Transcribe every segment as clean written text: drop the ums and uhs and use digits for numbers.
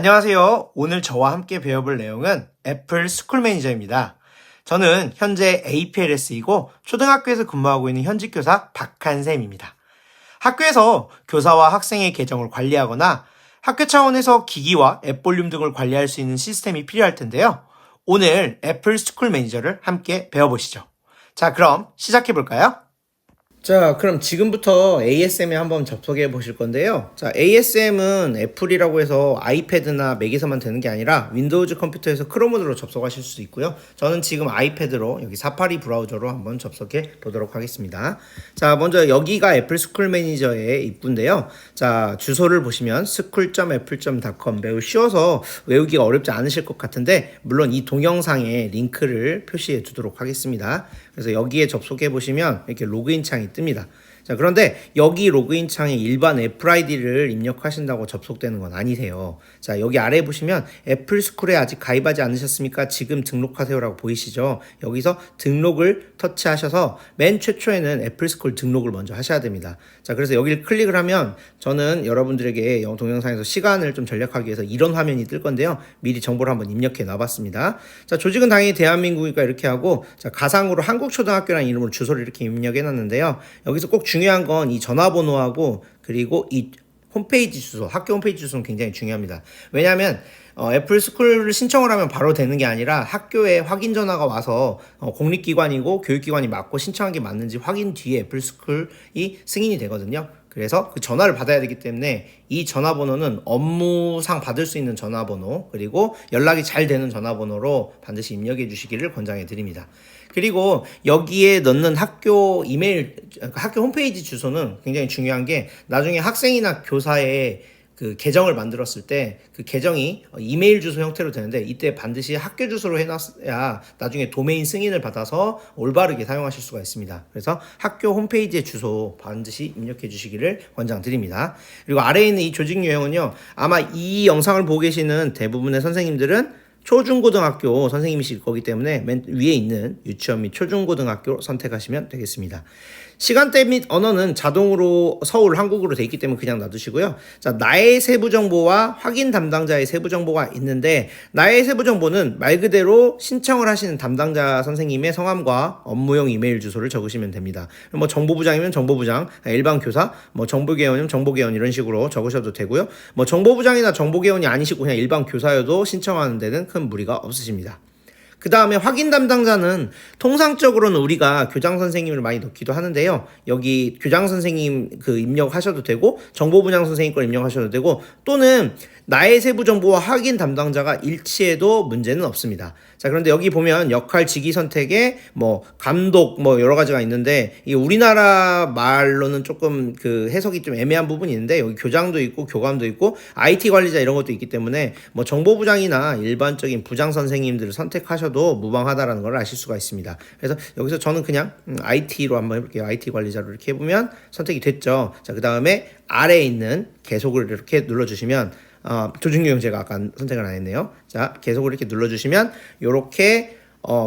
안녕하세요. 오늘 저와 함께 배워볼 내용은 애플 스쿨 매니저입니다. 저는 현재 APLS이고 초등학교에서 근무하고 있는 현직 교사 박한샘입니다. 학교에서 교사와 학생의 계정을 관리하거나 학교 차원에서 기기와 앱 볼륨 등을 관리할 수 있는 시스템이 필요할 텐데요. 오늘 애플 스쿨 매니저를 함께 배워보시죠. 자, 그럼 시작해 볼까요? 자, 그럼 지금부터 ASM에 한번 접속해 보실 건데요. 자, ASM은 애플이라고 해서 아이패드나 맥에서만 되는 게 아니라 윈도우즈 컴퓨터에서 크롬으로 접속하실 수 있고요. 저는 지금 아이패드로 여기 사파리 브라우저로 한번 접속해 보도록 하겠습니다. 자, 먼저 여기가 애플 스쿨 매니저의 입구인데요. 자, 주소를 보시면 school.apple.com 매우 쉬워서 외우기가 어렵지 않으실 것 같은데 물론 이 동영상에 링크를 표시해 두도록 하겠습니다. 그래서 여기에 접속해 보시면 이렇게 로그인 창이 뜹니다. 자, 그런데 여기 로그인 창에 일반 애플 아이디를 입력하신다고 접속되는 건 아니세요. 자, 여기 아래 보시면 애플 스쿨에 아직 가입하지 않으셨습니까? 지금 등록하세요라고 보이시죠? 여기서 등록을 터치하셔서 맨 최초에는 애플 스쿨 등록을 먼저 하셔야 됩니다. 자, 그래서 여기를 클릭을 하면 저는 여러분들에게 동영상에서 시간을 좀 절약하기 위해서 이런 화면이 뜰 건데요. 미리 정보를 한번 입력해 놔봤습니다. 자, 조직은 당연히 대한민국이니까 이렇게 하고, 자, 가상으로 한국초등학교라는 이름으로 주소를 이렇게 입력해 놨는데요. 여기서 꼭 중요한 건 이 전화번호하고 그리고 이 홈페이지 주소, 학교 홈페이지 주소는 굉장히 중요합니다. 왜냐하면 애플 스쿨을 신청을 하면 바로 되는 게 아니라 학교에 확인 전화가 와서 공립기관이고 교육기관이 맞고 신청한 게 맞는지 확인 뒤에 애플 스쿨이 승인이 되거든요. 그래서 그 전화를 받아야 되기 때문에 이 전화번호는 업무상 받을 수 있는 전화번호 그리고 연락이 잘 되는 전화번호로 반드시 입력해 주시기를 권장해 드립니다. 그리고 여기에 넣는 학교 이메일, 학교 홈페이지 주소는 굉장히 중요한 게 나중에 학생이나 교사의 그 계정을 만들었을 때 그 계정이 이메일 주소 형태로 되는데 이때 반드시 학교 주소로 해놨어야 나중에 도메인 승인을 받아서 올바르게 사용하실 수가 있습니다. 그래서 학교 홈페이지의 주소 반드시 입력해 주시기를 권장드립니다. 그리고 아래에 있는 이 조직 유형은요, 아마 이 영상을 보고 계시는 대부분의 선생님들은 초중고등학교 선생님이실 거기 때문에 맨 위에 있는 유치원 및 초중고등학교 선택하시면 되겠습니다. 시간대 및 언어는 자동으로 서울, 한국어로 돼 있기 때문에 그냥 놔두시고요. 자, 나의 세부 정보와 확인 담당자의 세부 정보가 있는데 나의 세부 정보는 말 그대로 신청을 하시는 담당자 선생님의 성함과 업무용 이메일 주소를 적으시면 됩니다. 뭐 정보부장이면 정보부장, 일반 교사, 뭐 정보개원이면 정보개원 이런 식으로 적으셔도 되고요. 뭐 정보부장이나 정보개원이 아니시고 그냥 일반 교사여도 신청하는 데는 큰 무리가 없으십니다. 그 다음에 확인 담당자는 통상적으로는 우리가 교장 선생님을 많이 넣기도 하는데요. 여기 교장 선생님 그 입력하셔도 되고 정보분양 선생님 걸 입력하셔도 되고 또는 나의 세부 정보와 확인 담당자가 일치해도 문제는 없습니다. 자, 그런데 여기 보면 역할 직위 선택에 뭐 감독 뭐 여러 가지가 있는데 이 우리나라 말로는 조금 그 해석이 좀 애매한 부분이 있는데 여기 교장도 있고 교감도 있고 IT 관리자 이런 것도 있기 때문에 뭐 정보부장이나 일반적인 부장 선생님들을 선택하셔도 무방하다라는 걸 아실 수가 있습니다. 그래서 여기서 저는 그냥 IT로 한번 해볼게요. IT 관리자로 이렇게 해보면 선택이 됐죠. 자, 그 다음에 아래에 있는 계속을 이렇게 눌러주시면 조직유형 제가 아까 선택을 안 했네요. 자, 계속을 이렇게 눌러주시면 이렇게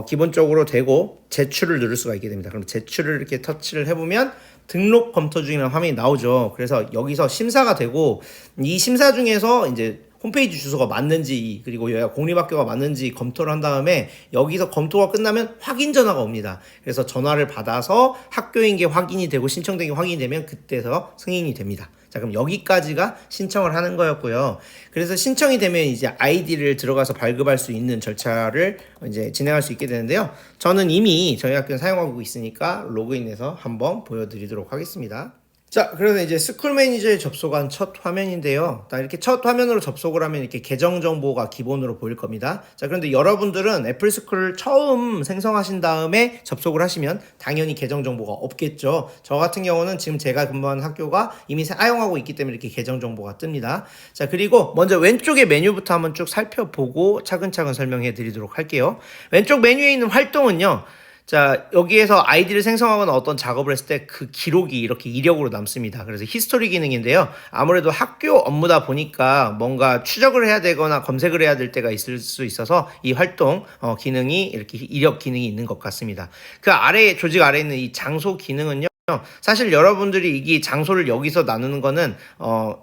기본적으로 되고 제출을 누를 수가 있게 됩니다. 그럼 제출을 이렇게 터치를 해보면 등록 검토 중이라는 화면이 나오죠. 그래서 여기서 심사가 되고 이 심사 중에서 이제 홈페이지 주소가 맞는지 그리고 여기가 공립학교가 맞는지 검토를 한 다음에 여기서 검토가 끝나면 확인 전화가 옵니다. 그래서 전화를 받아서 학교인 게 확인이 되고 신청된 게 확인이 되면 그때서 승인이 됩니다. 자, 그럼 여기까지가 신청을 하는 거였고요. 그래서 신청이 되면 이제 아이디를 들어가서 발급할 수 있는 절차를 이제 진행할 수 있게 되는데요. 저는 이미 저희 학교는 사용하고 있으니까 로그인해서 한번 보여드리도록 하겠습니다. 자, 그래서 이제 스쿨 매니저에 접속한 첫 화면인데요. 이렇게 첫 화면으로 접속을 하면 이렇게 계정 정보가 기본으로 보일 겁니다. 자, 그런데 여러분들은 애플 스쿨을 처음 생성하신 다음에 접속을 하시면 당연히 계정 정보가 없겠죠. 저 같은 경우는 지금 제가 근무하는 학교가 이미 사용하고 있기 때문에 이렇게 계정 정보가 뜹니다. 자, 그리고 먼저 왼쪽의 메뉴부터 한번 쭉 살펴보고 차근차근 설명해 드리도록 할게요. 왼쪽 메뉴에 있는 활동은요. 자, 여기에서 아이디를 생성하거나 어떤 작업을 했을 때 그 기록이 이렇게 이력으로 남습니다. 그래서 히스토리 기능인데요. 아무래도 학교 업무다 보니까 뭔가 추적을 해야 되거나 검색을 해야 될 때가 있을 수 있어서 이 활동 기능이 이렇게 이력 기능이 있는 것 같습니다. 그 아래 조직 아래에 있는 이 장소 기능은요. 사실 여러분들이 이 장소를 여기서 나누는 거는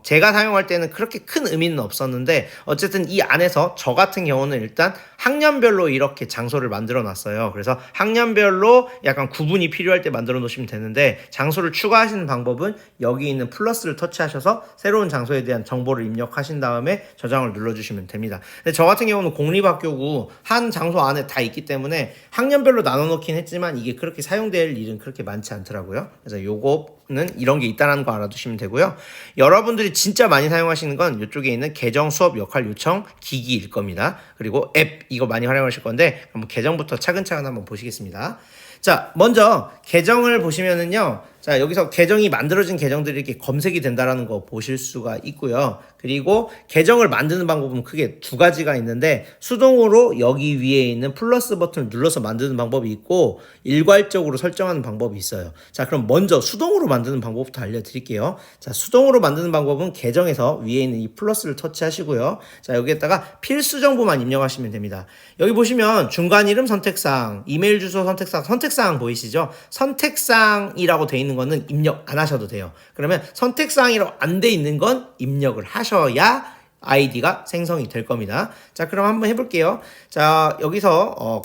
제가 사용할 때는 그렇게 큰 의미는 없었는데 어쨌든 이 안에서 저 같은 경우는 일단 학년별로 이렇게 장소를 만들어 놨어요. 그래서 학년별로 약간 구분이 필요할 때 만들어 놓으시면 되는데 장소를 추가하시는 방법은 여기 있는 플러스를 터치하셔서 새로운 장소에 대한 정보를 입력하신 다음에 저장을 눌러주시면 됩니다. 근데 저 같은 경우는 공립학교고 한 장소 안에 다 있기 때문에 학년별로 나눠 놓긴 했지만 이게 그렇게 사용될 일은 그렇게 많지 않더라고요. 그래서 요거는 이런 게 있다는 거 알아두시면 되고요. 여러분들이 진짜 많이 사용하시는 건 이쪽에 있는 계정, 수업, 역할, 요청, 기기일 겁니다. 그리고 앱 이거 많이 활용하실 건데 한번 계정부터 차근차근 한번 보시겠습니다. 자, 먼저 계정을 보시면은요. 자, 여기서 계정이 만들어진 계정들이 이렇게 검색이 된다라는 거 보실 수가 있고요. 그리고 계정을 만드는 방법은 크게 두 가지가 있는데 수동으로 여기 위에 있는 플러스 버튼을 눌러서 만드는 방법이 있고 일괄적으로 설정하는 방법이 있어요. 자, 그럼 먼저 수동으로 만드는 방법부터 알려드릴게요. 자, 수동으로 만드는 방법은 계정에서 위에 있는 이 플러스를 터치하시고요. 자, 여기에다가 필수 정보만 입력하시면 됩니다. 여기 보시면 중간 이름 선택사항, 이메일 주소 선택사항, 선택사항 보이시죠? 선택사항이라고 돼 있는 거는 입력 안 하셔도 돼요. 그러면 선택사항이라고 안 돼 있는 건 입력을 하셔야 아이디가 생성이 될 겁니다. 자, 그럼 한번 해볼게요. 자, 여기서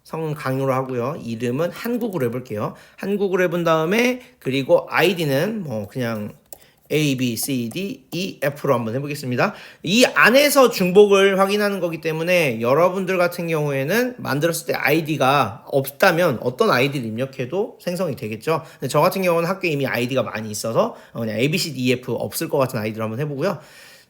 성은 강으로 하고요. 이름은 한국으로 해볼게요. 한국으로 해본 다음에 그리고 아이디는 뭐 그냥 A, B, C, D, E, F로 한번 해보겠습니다. 이 안에서 중복을 확인하는 거기 때문에 여러분들 같은 경우에는 만들었을 때 아이디가 없다면 어떤 아이디를 입력해도 생성이 되겠죠. 근데 저 같은 경우는 학교에 이미 아이디가 많이 있어서 그냥 A, B, C, D, E, F 없을 것 같은 아이디로 한번 해보고요.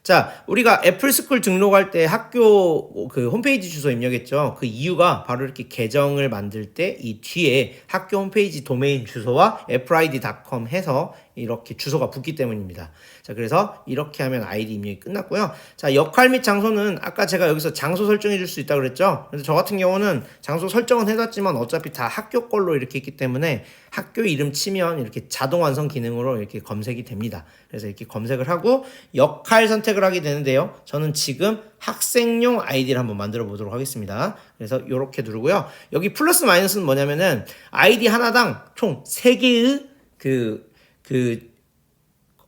자, 우리가 애플스쿨 등록할 때 학교 그 홈페이지 주소 입력했죠. 그 이유가 바로 이렇게 계정을 만들 때 이 뒤에 학교 홈페이지 도메인 주소와 appleid.com 해서 이렇게 주소가 붙기 때문입니다. 자, 그래서 이렇게 하면 아이디 입력이 끝났고요. 자, 역할 및 장소는 아까 제가 여기서 장소 설정해 줄 수 있다고 그랬죠. 그래서 저 같은 경우는 장소 설정은 해놨지만 어차피 다 학교 걸로 이렇게 있기 때문에 학교 이름 치면 이렇게 자동 완성 기능으로 이렇게 검색이 됩니다. 그래서 이렇게 검색을 하고 역할 선택을 하게 되는데요. 저는 지금 학생용 아이디를 한번 만들어 보도록 하겠습니다. 그래서 이렇게 누르고요. 여기 플러스 마이너스는 뭐냐면은 아이디 하나당 총 3개의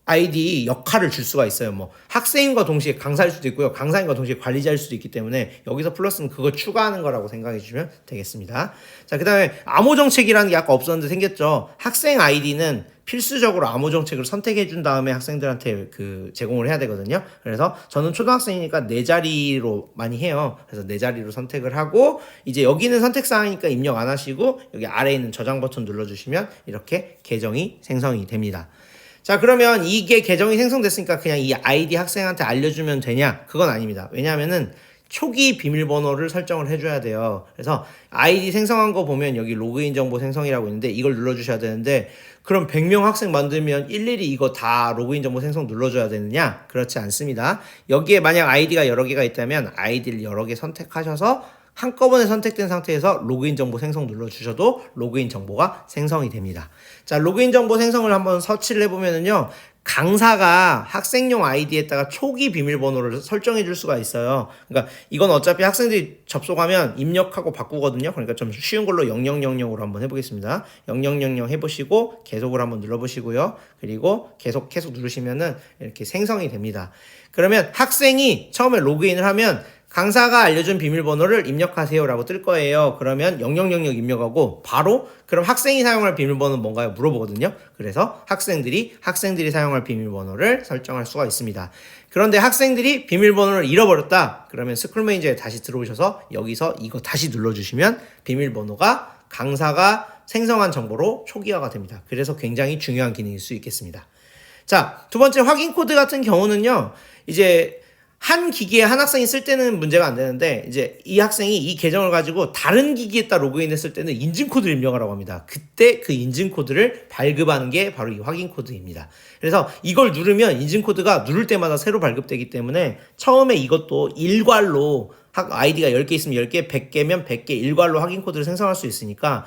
아이디 역할을 줄 수가 있어요. 뭐 학생인과 동시에 강사일 수도 있고요. 강사인과 동시에 관리자일 수도 있기 때문에 여기서 플러스는 그거 추가하는 거라고 생각해 주시면 되겠습니다. 자, 그 다음에 암호 정책이라는 게 아까 없었는데 생겼죠. 학생 아이디는 필수적으로 암호 정책을 선택해 준 다음에 학생들한테 제공을 해야 되거든요. 그래서 저는 초등학생이니까 4자리로 많이 해요. 그래서 4자리로 선택을 하고 이제 여기는 선택사항이니까 입력 안 하시고 여기 아래에 있는 저장 버튼 눌러주시면 이렇게 계정이 생성이 됩니다. 자, 그러면 이게 계정이 생성됐으니까 그냥 이 아이디 학생한테 알려주면 되냐? 그건 아닙니다. 왜냐하면은 초기 비밀번호를 설정을 해줘야 돼요. 그래서 아이디 생성한 거 보면 여기 로그인 정보 생성이라고 있는데 이걸 눌러주셔야 되는데 그럼 100명 학생 만들면 일일이 이거 다 로그인 정보 생성 눌러줘야 되느냐? 그렇지 않습니다. 여기에 만약 아이디가 여러 개가 있다면 아이디를 여러 개 선택하셔서 한꺼번에 선택된 상태에서 로그인 정보 생성 눌러주셔도 로그인 정보가 생성이 됩니다. 자, 로그인 정보 생성을 한번 서치를 해보면은요. 강사가 학생용 아이디에다가 초기 비밀번호를 설정해 줄 수가 있어요. 그러니까 이건 어차피 학생들이 접속하면 입력하고 바꾸거든요. 그러니까 좀 쉬운 걸로 0000으로 한번 해보겠습니다. 0000 해보시고 계속을 한번 눌러보시고요. 그리고 계속 누르시면은 이렇게 생성이 됩니다. 그러면 학생이 처음에 로그인을 하면 강사가 알려준 비밀번호를 입력하세요라고 뜰 거예요. 그러면 0000 입력하고 바로 그럼 학생이 사용할 비밀번호는 뭔가요? 물어보거든요. 그래서 학생들이 사용할 비밀번호를 설정할 수가 있습니다. 그런데 학생들이 비밀번호를 잃어버렸다. 그러면 스쿨 매니저에 다시 들어오셔서 여기서 이거 다시 눌러주시면 비밀번호가 강사가 생성한 정보로 초기화가 됩니다. 그래서 굉장히 중요한 기능일 수 있겠습니다. 자, 두 번째 확인 코드 같은 경우는요. 이제 한 기기에 한 학생이 쓸 때는 문제가 안 되는데 이제 이 학생이 이 계정을 가지고 다른 기기에다 로그인했을 때는 인증코드를 입력하라고 합니다. 그때 그 인증코드를 발급하는 게 바로 이 확인코드입니다. 그래서 이걸 누르면 인증코드가 누를 때마다 새로 발급되기 때문에 처음에 이것도 일괄로 아이디가 10개 있으면 10개, 100개면 100개 일괄로 확인코드를 생성할 수 있으니까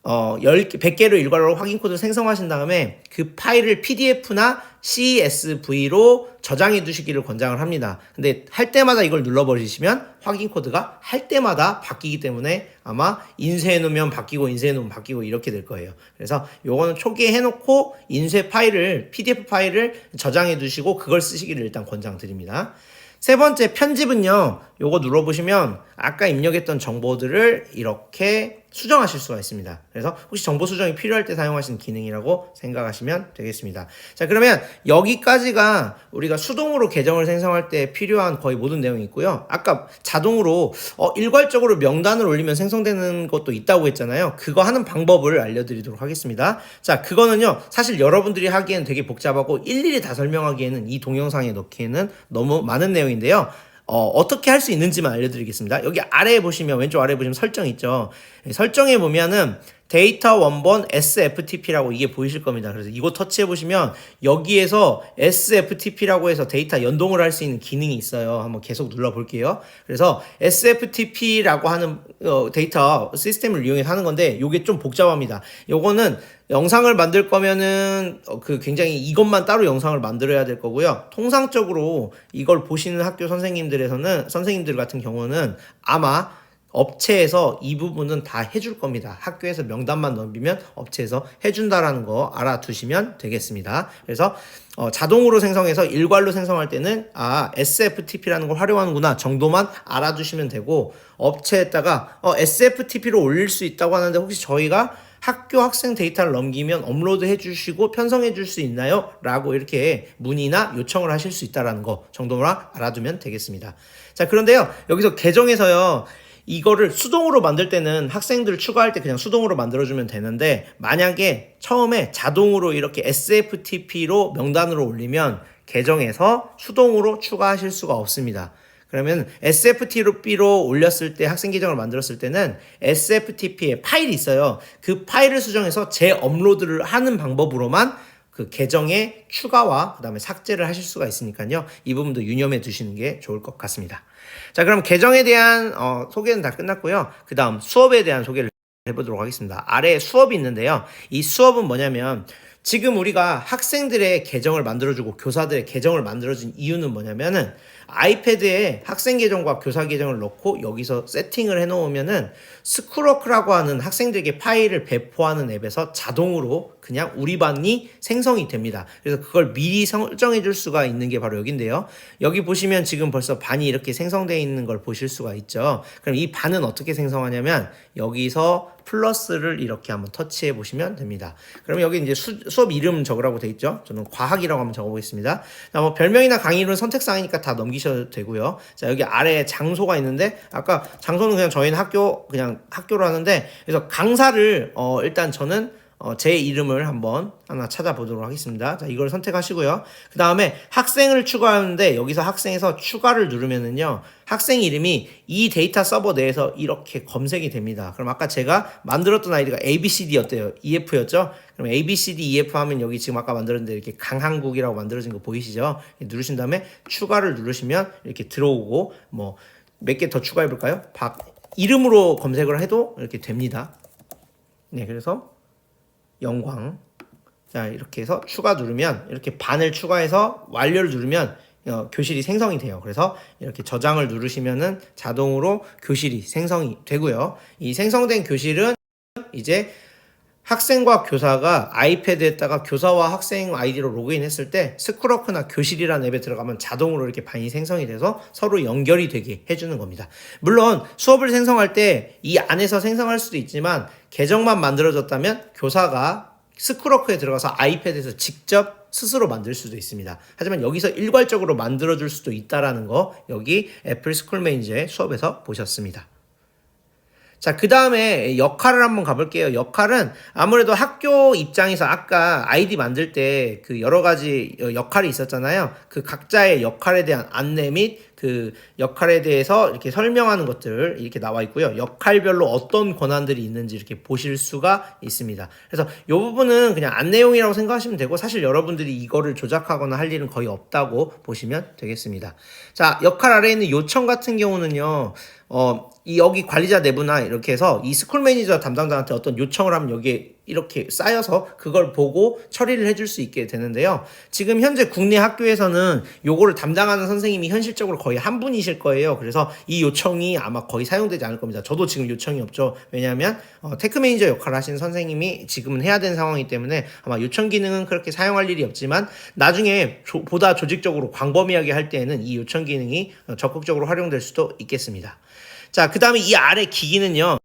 100개로 일괄로 확인코드를 생성하신 다음에 그 파일을 PDF나 CSV로 저장해 두시기를 권장을 합니다. 근데 할 때마다 이걸 눌러버리시면 확인 코드가 할 때마다 바뀌기 때문에 아마 인쇄해 놓으면 바뀌고 인쇄해 놓으면 바뀌고 이렇게 될 거예요. 그래서 요거는 초기에 해놓고 인쇄 파일을 PDF 파일을 저장해 두시고 그걸 쓰시기를 일단 권장드립니다. 세 번째 편집은요. 요거 눌러보시면 아까 입력했던 정보들을 이렇게 수정하실 수가 있습니다. 그래서 혹시 정보 수정이 필요할 때 사용하시는 기능이라고 생각하시면 되겠습니다. 자, 그러면 여기까지가 우리가 수동으로 계정을 생성할 때 필요한 거의 모든 내용이 있고요. 아까 자동으로 일괄적으로 명단을 올리면 생성되는 것도 있다고 했잖아요. 그거 하는 방법을 알려드리도록 하겠습니다. 자, 그거는요. 사실 여러분들이 하기엔 되게 복잡하고 일일이 다 설명하기에는 이 동영상에 넣기에는 너무 많은 내용인데요. 어떻게 할 수 있는지만 알려드리겠습니다. 여기 아래에 보시면, 왼쪽 아래에 보시면 설정 있죠. 설정에 보면은 데이터 원본 SFTP라고 이게 보이실 겁니다. 그래서 이거 터치해 보시면 여기에서 SFTP라고 해서 데이터 연동을 할 수 있는 기능이 있어요. 한번 계속 눌러 볼게요. 그래서 SFTP라고 하는 데이터 시스템을 이용해서 하는 건데 요게 좀 복잡합니다. 요거는 영상을 만들 거면은 굉장히 이것만 따로 영상을 만들어야 될 거고요. 통상적으로 이걸 보시는 학교 선생님들 같은 경우는 아마 업체에서 이 부분은 다 해줄 겁니다. 학교에서 명단만 넘기면 업체에서 해준다라는 거 알아두시면 되겠습니다. 그래서 자동으로 생성해서 일괄로 생성할 때는 SFTP라는 걸 활용하는구나 정도만 알아두시면 되고, 업체에다가 SFTP로 올릴 수 있다고 하는데 혹시 저희가 학교 학생 데이터를 넘기면 업로드 해주시고 편성해 줄 수 있나요? 라고 이렇게 문의나 요청을 하실 수 있다는 거 정도만 알아두면 되겠습니다. 자, 그런데요, 여기서 계정에서요, 이거를 수동으로 만들 때는 학생들을 추가할 때 그냥 수동으로 만들어주면 되는데, 만약에 처음에 자동으로 이렇게 SFTP로 명단으로 올리면 계정에서 수동으로 추가하실 수가 없습니다. 그러면 SFTP로 올렸을 때, 학생 계정을 만들었을 때는 SFTP에 파일이 있어요. 그 파일을 수정해서 재업로드를 하는 방법으로만 그 계정의 추가와 그 다음에 삭제를 하실 수가 있으니까요. 이 부분도 유념해 두시는 게 좋을 것 같습니다. 자, 그럼 계정에 대한 소개는 다 끝났고요. 그 다음 수업에 대한 소개를 해보도록 하겠습니다. 아래에 수업이 있는데요. 이 수업은 뭐냐면, 지금 우리가 학생들의 계정을 만들어주고 교사들의 계정을 만들어준 이유는 뭐냐면은, 아이패드에 학생 계정과 교사 계정을 넣고 여기서 세팅을 해놓으면은 스쿨워크라고 하는 학생들에게 파일을 배포하는 앱에서 자동으로 그냥 우리 반이 생성이 됩니다. 그래서 그걸 미리 설정해 줄 수가 있는 게 바로 여기인데요. 여기 보시면 지금 벌써 반이 이렇게 생성되어 있는 걸 보실 수가 있죠. 그럼 이 반은 어떻게 생성하냐면 여기서 플러스를 이렇게 한번 터치해 보시면 됩니다. 그러면 여기 이제 수업 이름 적으라고 돼 있죠. 저는 과학이라고 한번 적어보겠습니다. 자, 뭐 별명이나 강의는 선택사항이니까 다 넘기셔도 되고요. 자, 여기 아래에 장소가 있는데, 아까 장소는 그냥 저희는 그냥 학교로 하는데, 그래서 강사를 일단 저는 제 이름을 한번 하나 찾아보도록 하겠습니다. 자, 이걸 선택하시고요. 그 다음에 학생을 추가하는데 여기서 학생에서 추가를 누르면은요, 학생 이름이 이 데이터 서버 내에서 이렇게 검색이 됩니다. 그럼 아까 제가 만들었던 아이디가 ABCD였대요. EF였죠? 그럼 ABCD EF 하면 여기 지금 아까 만들었는데 이렇게 강한국이라고 만들어진 거 보이시죠? 누르신 다음에 추가를 누르시면 이렇게 들어오고, 뭐 몇 개 더 추가해 볼까요? 이름으로 검색을 해도 이렇게 됩니다. 네, 그래서 영광. 자, 이렇게 해서 추가 누르면, 이렇게 반을 추가해서 완료를 누르면 교실이 생성이 돼요. 그래서 이렇게 저장을 누르시면은 자동으로 교실이 생성이 되고요. 이 생성된 교실은 이제 학생과 교사가 아이패드에다가 교사와 학생 아이디로 로그인 했을 때 스쿨워크나 교실이라는 앱에 들어가면 자동으로 이렇게 반이 생성이 돼서 서로 연결이 되게 해주는 겁니다. 물론 수업을 생성할 때 이 안에서 생성할 수도 있지만, 계정만 만들어졌다면 교사가 스쿨워크에 들어가서 아이패드에서 직접 스스로 만들 수도 있습니다. 하지만 여기서 일괄적으로 만들어줄 수도 있다라는 거 여기 애플 스쿨 매니저의 수업에서 보셨습니다. 자, 그 다음에 역할을 한번 가볼게요. 역할은 아무래도 학교 입장에서 아까 아이디 만들 때 그 여러 가지 역할이 있었잖아요. 그 각자의 역할에 대한 안내 및 그 역할에 대해서 이렇게 설명하는 것들 이렇게 나와 있고요. 역할별로 어떤 권한들이 있는지 이렇게 보실 수가 있습니다. 그래서 이 부분은 그냥 안내용이라고 생각하시면 되고, 사실 여러분들이 이거를 조작하거나 할 일은 거의 없다고 보시면 되겠습니다. 자, 역할 아래에 있는 요청 같은 경우는요, 여기 관리자 내부나 이렇게 해서 이 스쿨 매니저 담당자한테 어떤 요청을 하면 여기에 이렇게 쌓여서 그걸 보고 처리를 해줄 수 있게 되는데요. 지금 현재 국내 학교에서는 요거를 담당하는 선생님이 현실적으로 거의 한 분이실 거예요. 그래서 이 요청이 아마 거의 사용되지 않을 겁니다. 저도 지금 요청이 없죠. 왜냐하면 테크 매니저 역할을 하시는 선생님이 지금은 해야 되는 상황이기 때문에 아마 요청 기능은 그렇게 사용할 일이 없지만 나중에 보다 조직적으로 광범위하게 할 때에는 이 요청 기능이 적극적으로 활용될 수도 있겠습니다. 자, 그 다음에 이 아래 기기는요.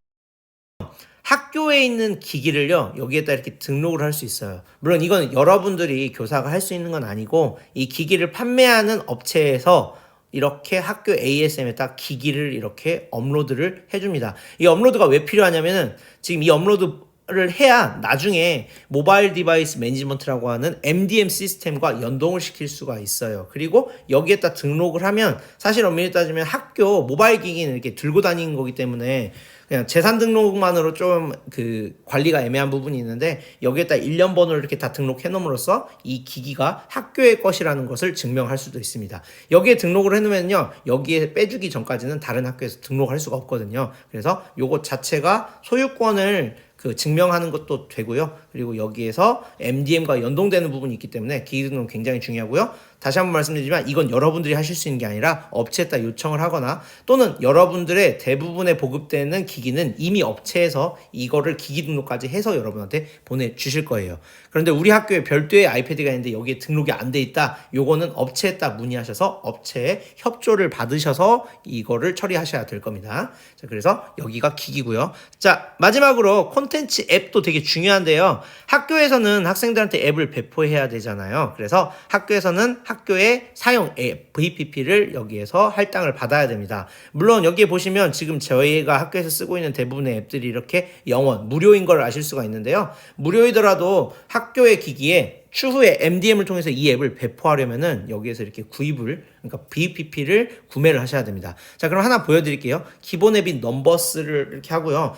학교에 있는 기기를요, 여기에다 이렇게 등록을 할 수 있어요. 물론 이건 여러분들이 교사가 할 수 있는 건 아니고, 이 기기를 판매하는 업체에서 이렇게 학교 ASM에다 기기를 이렇게 업로드를 해줍니다. 이 업로드가 왜 필요하냐면은, 지금 이 업로드를 해야 나중에 모바일 디바이스 매니지먼트라고 하는 MDM 시스템과 연동을 시킬 수가 있어요. 그리고 여기에다 등록을 하면 사실 엄밀히 따지면 학교 모바일 기기는 이렇게 들고 다니는 거기 때문에 그냥 재산 등록만으로 좀 그 관리가 애매한 부분이 있는데 여기에다 일련 번호를 이렇게 다 등록해 놓음으로써 이 기기가 학교의 것이라는 것을 증명할 수도 있습니다. 여기에 등록을 해 놓으면요, 여기에 빼주기 전까지는 다른 학교에서 등록할 수가 없거든요. 그래서 요것 자체가 소유권을 증명하는 것도 되고요. 그리고 여기에서 MDM과 연동되는 부분이 있기 때문에 기기 등록 굉장히 중요하고요. 다시 한번 말씀드리지만 이건 여러분들이 하실 수 있는 게 아니라 업체에다 요청을 하거나 또는 여러분들의 대부분의 보급되는 기기는 이미 업체에서 이거를 기기 등록까지 해서 여러분한테 보내주실 거예요. 그런데 우리 학교에 별도의 아이패드가 있는데 여기에 등록이 안 돼 있다. 요거는 업체에다 문의하셔서 업체의 협조를 받으셔서 이거를 처리하셔야 될 겁니다. 자, 그래서 여기가 기기고요. 자, 마지막으로 콘텐츠 앱도 되게 중요한데요. 학교에서는 학생들한테 앱을 배포해야 되잖아요. 그래서 학교에서는 학교의 사용 앱 VPP를 여기에서 할당을 받아야 됩니다. 물론 여기에 보시면 지금 저희가 학교에서 쓰고 있는 대부분의 앱들이 이렇게 영원 무료인 걸 아실 수가 있는데요. 무료이더라도 학교의 기기에 추후에 MDM을 통해서 이 앱을 배포하려면은 여기에서 이렇게 그러니까 VPP를 구매를 하셔야 됩니다. 자, 그럼 하나 보여드릴게요. 기본 앱인 넘버스를 이렇게 하고요.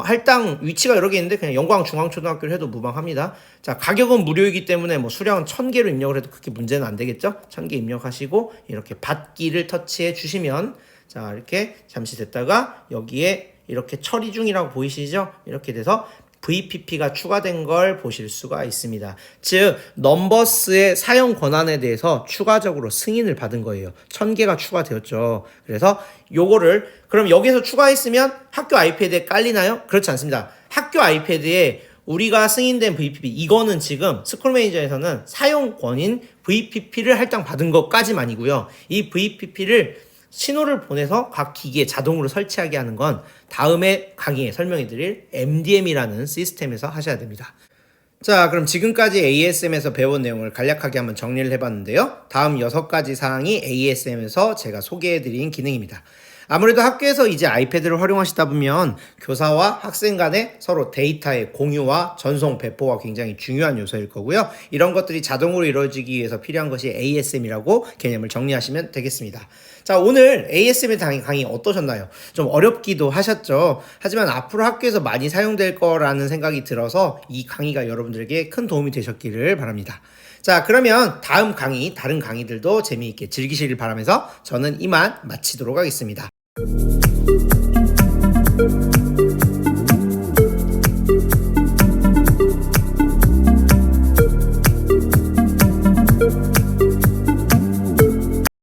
할당 위치가 여러 개 있는데 그냥 영광 중앙초등학교를 해도 무방합니다. 자, 가격은 무료이기 때문에 뭐 수량은 1000개로 입력을 해도 그렇게 문제는 안 되겠죠? 1000개 입력하시고 이렇게 받기를 터치해 주시면 자, 이렇게 잠시 됐다가 여기에 이렇게 처리 중이라고 보이시죠? 이렇게 돼서 VPP가 추가된 걸 보실 수가 있습니다. 즉 넘버스의 사용 권한에 대해서 추가적으로 승인을 받은 거예요. 1000개가 추가되었죠. 그래서 요거를 그럼 여기서 추가했으면 학교 아이패드에 깔리나요? 그렇지 않습니다. 학교 아이패드에 우리가 승인된 VPP 이거는 지금 스쿨 매니저에서는 사용권인 VPP를 할당 받은 것까지만이고요. 이 VPP를 신호를 보내서 각 기기에 자동으로 설치하게 하는 건 다음에 강의에 설명해 드릴 MDM이라는 시스템에서 하셔야 됩니다. 자, 그럼 지금까지 ASM에서 배운 내용을 간략하게 한번 정리를 해봤는데요. 다음 6가지 사항이 ASM에서 제가 소개해 드린 기능입니다. 아무래도 학교에서 이제 아이패드를 활용하시다 보면 교사와 학생 간의 서로 데이터의 공유와 전송, 배포가 굉장히 중요한 요소일 거고요. 이런 것들이 자동으로 이루어지기 위해서 필요한 것이 ASM이라고 개념을 정리하시면 되겠습니다. 자, 오늘 ASM의 강의 어떠셨나요? 좀 어렵기도 하셨죠? 하지만 앞으로 학교에서 많이 사용될 거라는 생각이 들어서 이 강의가 여러분들에게 큰 도움이 되셨기를 바랍니다. 자, 그러면 다음 강의, 다른 강의들도 재미있게 즐기시길 바라면서 저는 이만 마치도록 하겠습니다.